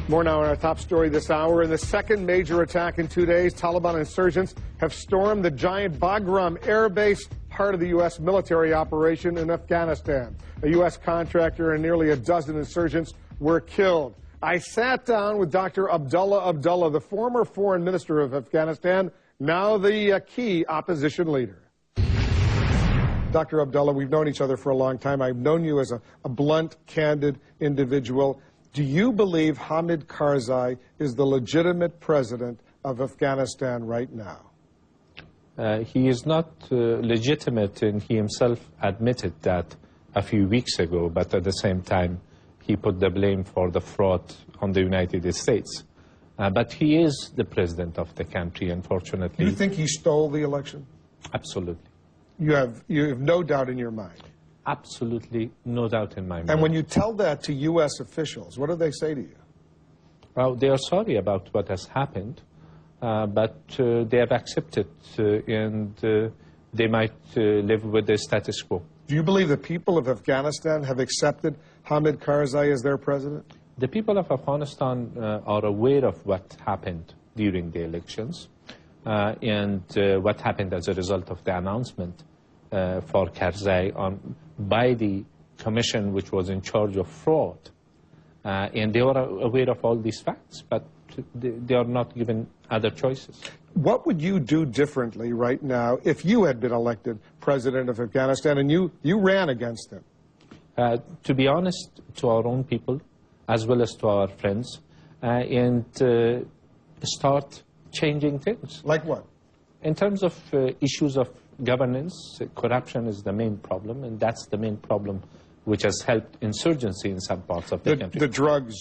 More now on our top story this hour. In the second major attack in 2 days, Taliban insurgents have stormed the giant Bagram air base, part of the U.S. military operation in Afghanistan. A U.S. contractor and nearly a dozen insurgents were killed. I sat down with Dr. Abdullah Abdullah, the former foreign minister of Afghanistan, now the key opposition leader. Dr. Abdullah, we've known each other for a long time. I've known you as a blunt, candid individual. Do you believe Hamid Karzai is the legitimate president of Afghanistan right now? He is not legitimate, and he himself admitted that a few weeks ago, but at the same time, he put the blame for the fraud on the United States. But he is the president of the country, unfortunately. Do you think he stole the election? Absolutely. You have no doubt in your mind? Absolutely no doubt in my mind. And when you tell that to U.S. officials, what do they say to you? Well, they are sorry about what has happened, but they have accepted, and they might live with the status quo. Do you believe the people of Afghanistan have accepted Hamid Karzai as their president? The people of Afghanistan are aware of what happened during the elections and what happened as a result of the announcement for Karzai by the commission which was in charge of fraud. And they were aware of all these facts, but they are not given other choices. What would you do differently right now if you had been elected president of Afghanistan and you ran against him? To be honest, to our own people, as well as to our friends, and start changing things. Like what? In terms of issues of governance, corruption is the main problem, and that's the main problem which has helped insurgency in some parts of the country. The drugs?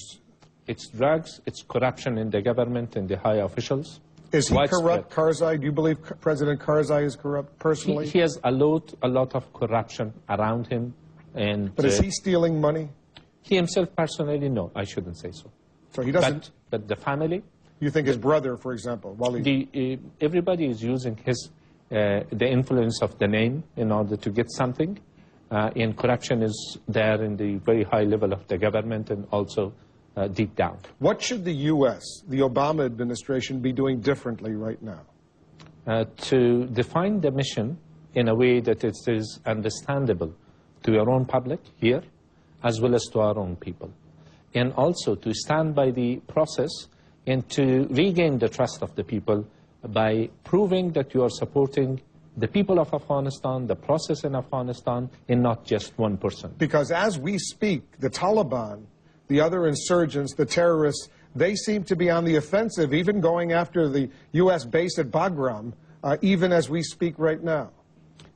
It's drugs, it's corruption in the government and the high officials. Is he corrupt, Karzai? Do you believe President Karzai is corrupt personally? He has a lot of corruption around him. But is he stealing money? He himself personally, no, I shouldn't say so. So he doesn't? But the family? You think his brother, for example? Everybody is using the influence of the name in order to get something. And corruption is there in the very high level of the government and also deep down. What should the U.S., the Obama administration, be doing differently right now? To define the mission in a way that it is understandable to your own public here, as well as to our own people. And also to stand by the process and to regain the trust of the people by proving that you are supporting the people of Afghanistan, the process in Afghanistan, and not just one person. Because as we speak, the Taliban, the other insurgents, the terrorists, they seem to be on the offensive, even going after the U.S. base at Bagram, even as we speak right now.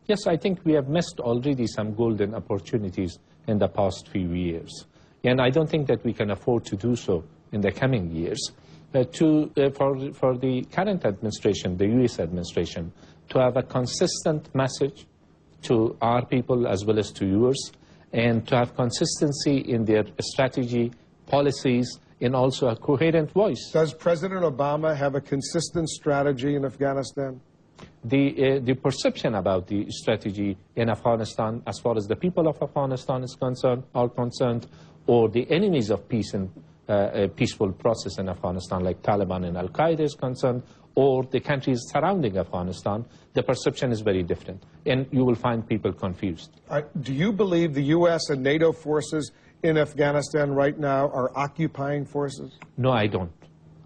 Yes, I think we have missed already some golden opportunities in the past few years. And I don't think that we can afford to do so in the coming years. For the current administration, the U.S. administration, to have a consistent message to our people as well as to yours, and to have consistency in their strategy, policies, and also a coherent voice. Does President Obama have a consistent strategy in Afghanistan? The perception about the strategy in Afghanistan, as far as the people of Afghanistan are concerned, or the enemies of peace and peaceful process in Afghanistan, like Taliban and Al-Qaeda is concerned, or the countries surrounding Afghanistan, the perception is very different. And you will find people confused. Do you believe the U.S. and NATO forces in Afghanistan right now are occupying forces? No, I don't.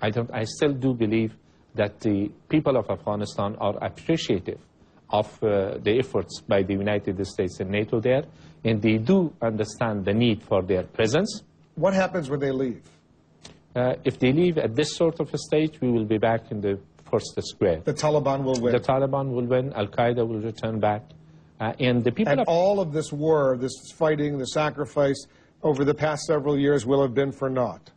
I still do believe that the people of Afghanistan are appreciative of the efforts by the United States and NATO there, and they do understand the need for their presence. What happens when they leave? If they leave at this sort of a stage, we will be back in the first square. The Taliban will win. The Taliban will win. Al-Qaeda will return back. And the people. And all of this war, this fighting, the sacrifice over the past several years will have been for naught.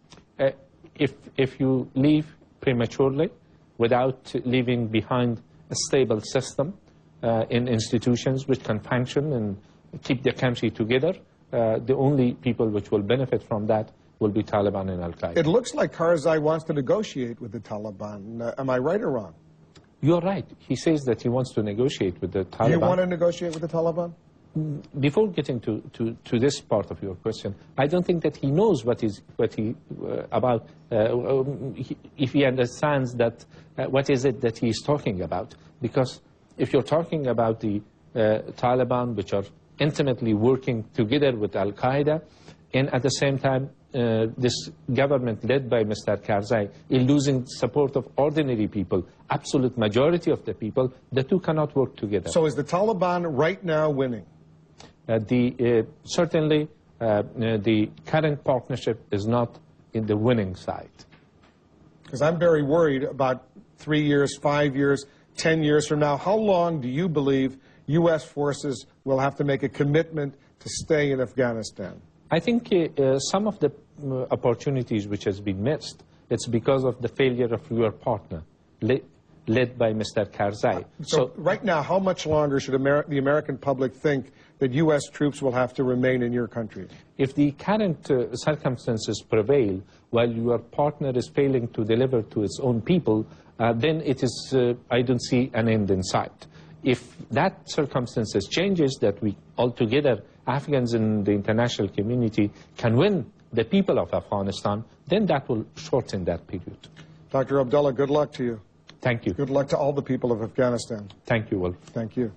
If you leave prematurely, without leaving behind a stable system in institutions which can function and keep the country together, the only people which will benefit from that will be Taliban and Al-Qaeda. It looks like Karzai wants to negotiate with the Taliban. Am I right or wrong? You're right. He says that he wants to negotiate with the Taliban. Do you want to negotiate with the Taliban? before getting to this part of your question, I don't think that he knows if he understands that what is it that he is talking about. Because if you're talking about the Taliban, which are intimately working together with Al-Qaeda, and at the same time this government led by Mr. Karzai is losing support of ordinary people, absolute majority of the people, the two cannot work together. So is the Taliban right now winning? Certainly the current partnership is not in the winning side. Because I'm very worried about 3 years, 5 years, 10 years from now. How long do you believe U.S. forces will have to make a commitment to stay in Afghanistan? I think some of the opportunities which has been missed, it's because of the failure of your partner, led by Mr. Karzai. So right now, how much longer should the American public think that U.S. troops will have to remain in your country? If the current circumstances prevail, while your partner is failing to deliver to its own people, then it is, I don't see an end in sight. If that circumstances changes, that we altogether, Afghans in the international community, can win the people of Afghanistan, then that will shorten that period. Dr. Abdullah, good luck to you. Thank you. Good luck to all the people of Afghanistan. Thank you, Wolf. Thank you.